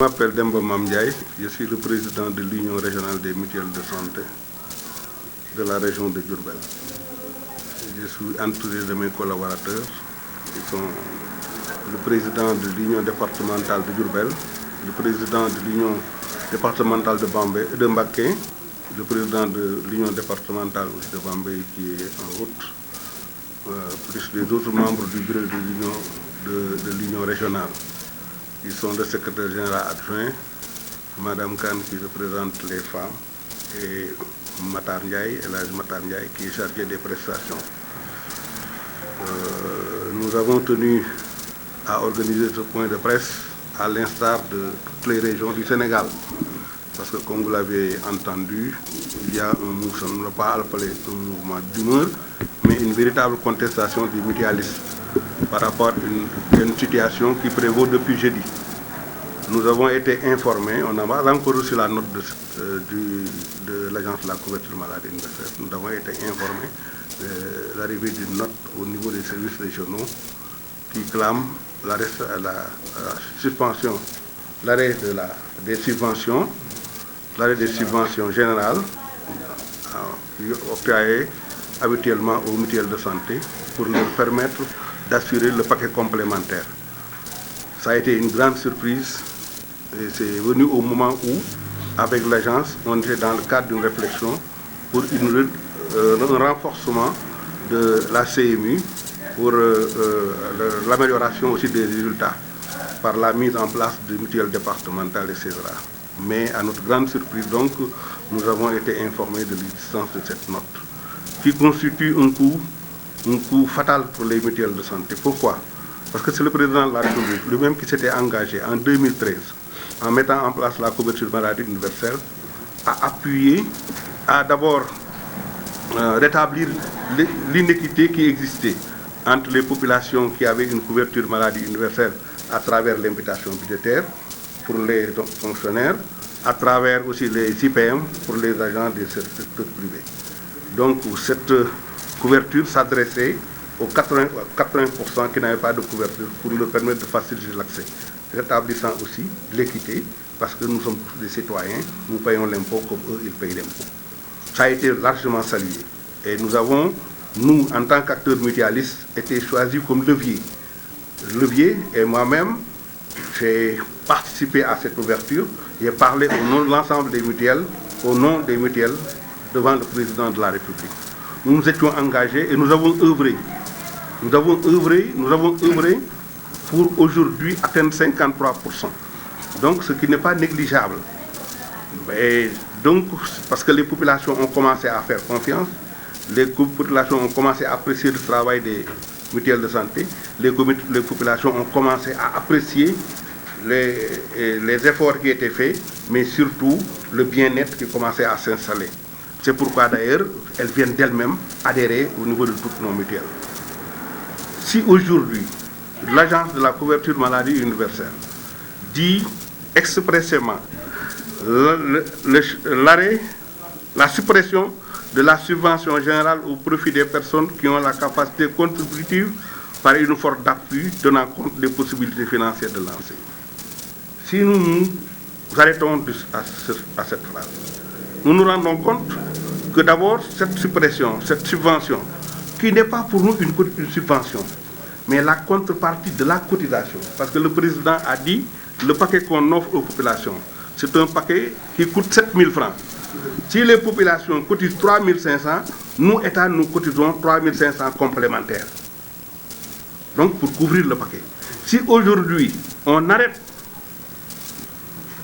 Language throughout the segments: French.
Je m'appelle Demba Mamdiaye, je suis le président de l'Union régionale des mutuelles de santé de la région de Diourbel. Je suis entouré de mes collaborateurs qui sont le président de l'Union départementale de Diourbel, le président de l'Union départementale de Mbacké, le président de l'Union départementale aussi de Bambey qui est en route, plus les autres membres du bureau de l'Union régionale. Ils sont le secrétaire général adjoint, Madame Kane qui représente les femmes, et Matar Ndiaye, Elhadji Matar Ndiaye qui est chargé des prestations. Nous avons tenu à organiser ce point de presse à l'instar de toutes les régions du Sénégal. Parce que comme vous l'avez entendu, il y a un mouvement, on ne va pas appeler un mouvement d'humeur, mais une véritable contestation du mutualisme par rapport à une situation qui prévaut depuis jeudi. Nous avons été informés, on n'a pas encore reçu la note de l'Agence de la couverture maladie universelle. Nous avons été informés de l'arrivée d'une note au niveau des services régionaux qui clame l'arrêt des subventions générales octroyées habituellement aux mutuelles de santé pour leur permettre d'assurer le paquet complémentaire. Ça a été une grande surprise et c'est venu au moment où, avec l'agence, on était dans le cadre d'une réflexion pour un renforcement de la CMU pour l'amélioration aussi des résultats par la mise en place de mutuelles départementales, etc. Mais à notre grande surprise, donc, nous avons été informés de l'existence de cette note qui constitue un coup fatal pour les mutuelles de santé. Pourquoi? Parce que c'est le président de la République lui-même qui s'était engagé en 2013, en mettant en place la couverture maladie universelle, à appuyer, à d'abord rétablir l'inéquité qui existait entre les populations qui avaient une couverture maladie universelle à travers l'imputation budgétaire pour les fonctionnaires, à travers aussi les IPM pour les agents des secteurs privés. Donc cette couverture s'adressait aux 80% qui n'avaient pas de couverture pour leur permettre de faciliter l'accès, rétablissant aussi l'équité, parce que nous sommes tous des citoyens, nous payons l'impôt comme eux, ils payent l'impôt. Ça a été largement salué. Et nous avons, nous, en tant qu'acteurs mutualistes, été choisis comme levier. Levier, et moi-même, j'ai participé à cette ouverture, j'ai parlé au nom de l'ensemble des mutuelles, au nom des mutuelles, devant le président de la République. Nous nous étions engagés et nous avons œuvré. Nous avons œuvré pour aujourd'hui atteindre 53%. Donc, ce qui n'est pas négligeable. Et donc, parce que les populations ont commencé à faire confiance, les populations ont commencé à apprécier le travail des mutuelles de santé, les populations ont commencé à apprécier les efforts qui étaient faits, mais surtout le bien-être qui commençait à s'installer. C'est pourquoi d'ailleurs, elles viennent d'elles-mêmes adhérer au niveau de toutes nos mutuelles. Si aujourd'hui, l'Agence de la couverture maladie universelle dit expressément la suppression de la subvention générale au profit des personnes qui ont la capacité contributive par une forme d'appui tenant compte des possibilités financières de l'enseignant. Si nous nous arrêtons à cette phrase, nous nous rendons compte que d'abord cette suppression, cette subvention, qui n'est pas pour nous une subvention, mais la contrepartie de la cotisation. Parce que le président a dit, le paquet qu'on offre aux populations, c'est un paquet qui coûte 7 000 francs. Si les populations cotisent 3 500, nous, État, nous cotisons 3 500 complémentaires. Donc pour couvrir le paquet. Si aujourd'hui, on arrête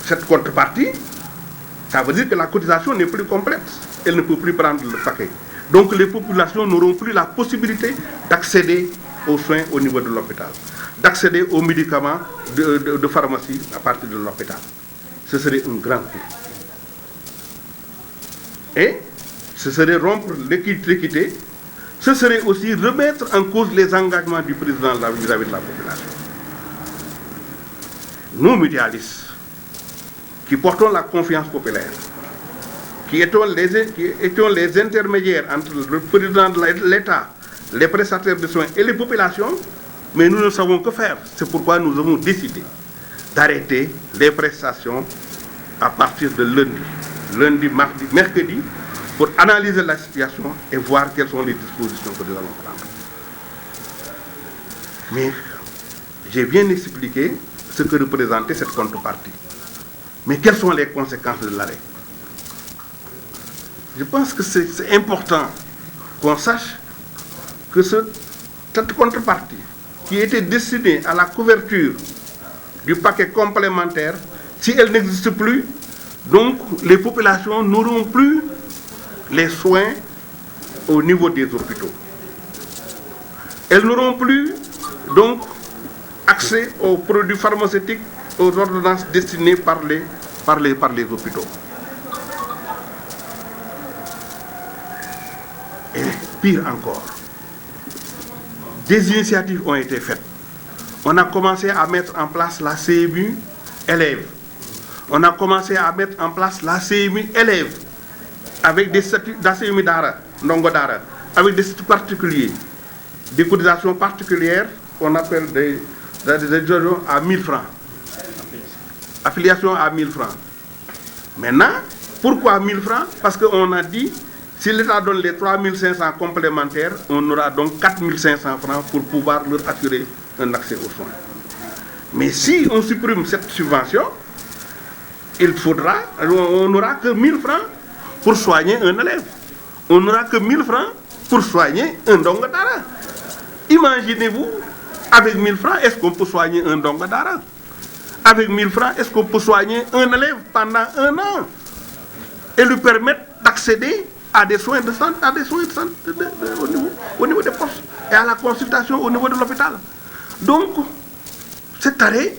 cette contrepartie, ça veut dire que la cotisation n'est plus complète. Elle ne peut plus prendre le paquet. Donc les populations n'auront plus la possibilité d'accéder aux soins au niveau de l'hôpital, d'accéder aux médicaments de pharmacie à partir de l'hôpital. Ce serait un grand coup. Et ce serait rompre l'équité, ce serait aussi remettre en cause les engagements du président vis-à-vis de la population. Nous, mutualistes, qui portons la confiance populaire, qui étions les intermédiaires entre le président de l'État, les prestataires de soins et les populations, mais nous ne savons que faire. C'est pourquoi nous avons décidé d'arrêter les prestations à partir de lundi, mardi, mercredi, pour analyser la situation et voir quelles sont les dispositions que nous allons prendre. Mais j'ai bien expliqué ce que représentait cette contrepartie. Mais quelles sont les conséquences de l'arrêt? Je pense que c'est important qu'on sache que cette contrepartie, qui était destinée à la couverture du paquet complémentaire, si elle n'existe plus, donc les populations n'auront plus les soins au niveau des hôpitaux. Elles n'auront plus donc accès aux produits pharmaceutiques, aux ordonnances destinées par les hôpitaux. Et pire encore, des initiatives ont été faites. On a commencé à mettre en place la CMU élèves. On a commencé à mettre en place la CMU élèves avec des statuts, la CMU Dara, Ndongo Dara, avec des statuts particuliers, des cotisations particulières, on appelle des adhésions à 1000 francs. Affiliation à 1000 francs. Maintenant, pourquoi 1000 francs? Parce qu'on a dit, si l'État donne les 3500 complémentaires, on aura donc 4500 francs pour pouvoir leur assurer un accès aux soins. Mais si on supprime cette subvention, on n'aura que 1000 francs pour soigner un élève. On n'aura que 1000 francs pour soigner un Ndongo Dara. Imaginez-vous, avec 1000 francs, est-ce qu'on peut soigner un Ndongo Dara? Avec 1000 francs, est-ce qu'on peut soigner un élève pendant un an et lui permettre d'accéder à des soins de santé, au niveau des postes et à la consultation au niveau de l'hôpital? Donc, cet arrêt,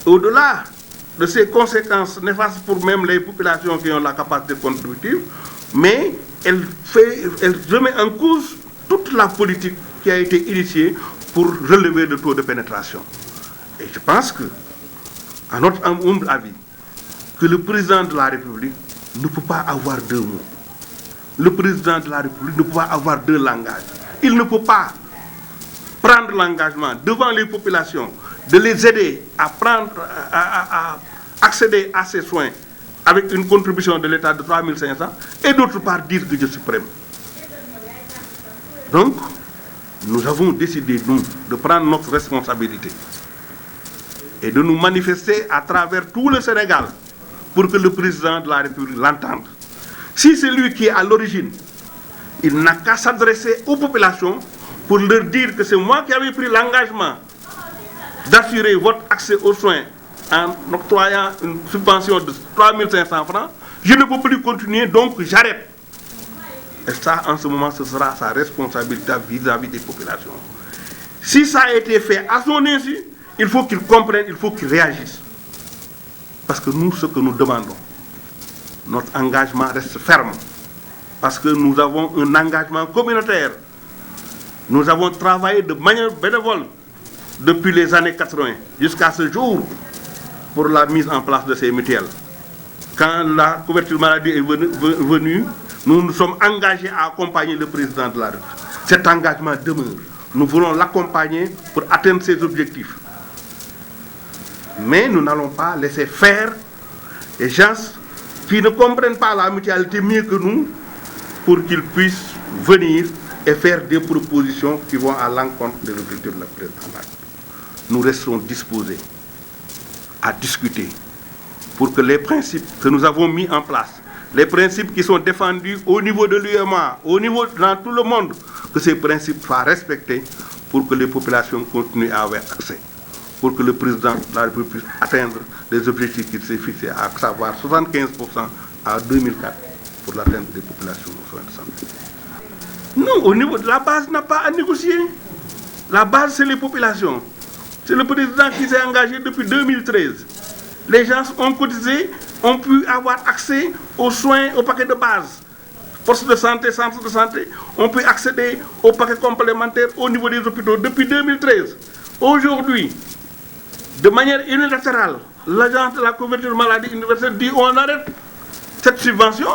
au-delà de ses conséquences néfastes pour même les populations qui ont la capacité contributive, mais elle remet en cause toute la politique qui a été initiée pour relever le taux de pénétration. Et je pense que, à notre humble avis, que le président de la République ne peut pas avoir deux mots. Le président de la République ne peut pas avoir deux langages. Il ne peut pas prendre l'engagement devant les populations de les aider à accéder à ces soins avec une contribution de l'État de 3500 et d'autre part dire que je supprime. Donc, nous avons décidé, nous, de prendre notre responsabilité et de nous manifester à travers tout le Sénégal pour que le président de la République l'entende. Si c'est lui qui est à l'origine, il n'a qu'à s'adresser aux populations pour leur dire que c'est moi qui avais pris l'engagement d'assurer votre accès aux soins en octroyant une subvention de 3500 francs. Je ne peux plus continuer, donc j'arrête. Et ça, en ce moment, ce sera sa responsabilité vis-à-vis des populations. Si ça a été fait à son insu, il faut qu'il comprenne, il faut qu'il réagisse. Parce que nous, ce que nous demandons, notre engagement reste ferme. Parce que nous avons un engagement communautaire. Nous avons travaillé de manière bénévole depuis les années 80 jusqu'à ce jour pour la mise en place de ces mutuelles. Quand la couverture maladie est venue, nous nous sommes engagés à accompagner le président de la République. Cet engagement demeure. Nous voulons l'accompagner pour atteindre ses objectifs. Mais nous n'allons pas laisser faire les gens qui ne comprennent pas la mutualité mieux que nous pour qu'ils puissent venir et faire des propositions qui vont à l'encontre de l'objectif de la présidente. Nous resterons disposés à discuter pour que les principes que nous avons mis en place, les principes qui sont défendus au niveau de l'UEMOA, au niveau dans tout le monde, que ces principes soient respectés pour que les populations continuent à avoir accès, pour que le président de la République puisse atteindre les objectifs qu'il s'est fixés, à savoir 75% à 2004 pour l'atteinte des populations aux soins de santé. Non, au niveau de la base, n'a pas à négocier. La base, c'est les populations. C'est le président qui s'est engagé depuis 2013. Les gens ont cotisé, ont pu avoir accès aux soins, aux paquets de base. Postes de santé, centres de santé, on peut accéder aux paquets complémentaires au niveau des hôpitaux depuis 2013. Aujourd'hui, de manière unilatérale, l'agence de la couverture maladie universelle dit on arrête cette subvention,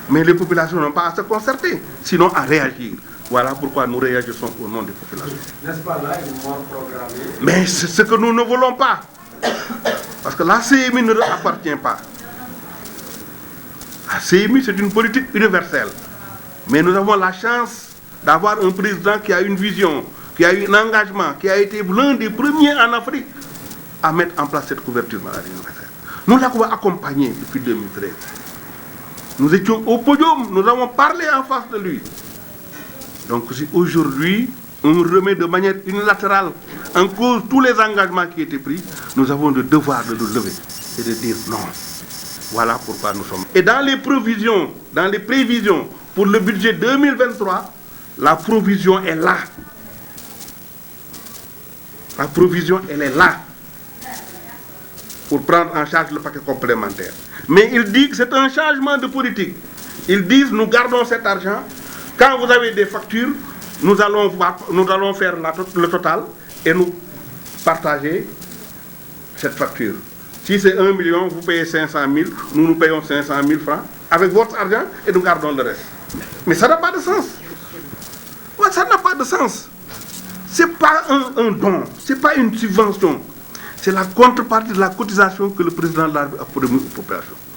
mais les populations n'ont pas à se concerter, sinon à réagir. Voilà pourquoi nous réagissons au nom des populations. N'est-ce pas là une mort programmée? Mais c'est ce que nous ne voulons pas. Parce que la CMI ne leur appartient pas. La CMI, c'est une politique universelle. Mais nous avons la chance d'avoir un président qui a une vision, qui a eu un engagement, qui a été l'un des premiers en Afrique à mettre en place cette couverture maladie universelle. Nous l'avons accompagné depuis 2013. Nous étions au podium, nous avons parlé en face de lui. Donc si aujourd'hui, on remet de manière unilatérale en cause tous les engagements qui étaient pris, nous avons le devoir de nous lever et de dire non. Voilà pourquoi nous sommes. Et dans les prévisions pour le budget 2023, la provision est là. La provision, elle est là pour prendre en charge le paquet complémentaire. Mais ils disent que c'est un changement de politique. Ils disent nous gardons cet argent. Quand vous avez des factures, nous allons faire le total et nous partager cette facture. Si c'est 1 million, vous payez 500 000, nous payons 500 000 francs avec votre argent et nous gardons le reste. Mais ça n'a pas de sens. Ouais, ça n'a pas de sens. Ce n'est pas un don, ce n'est pas une subvention. C'est la contrepartie de la cotisation que le président de la République a promis aux populations.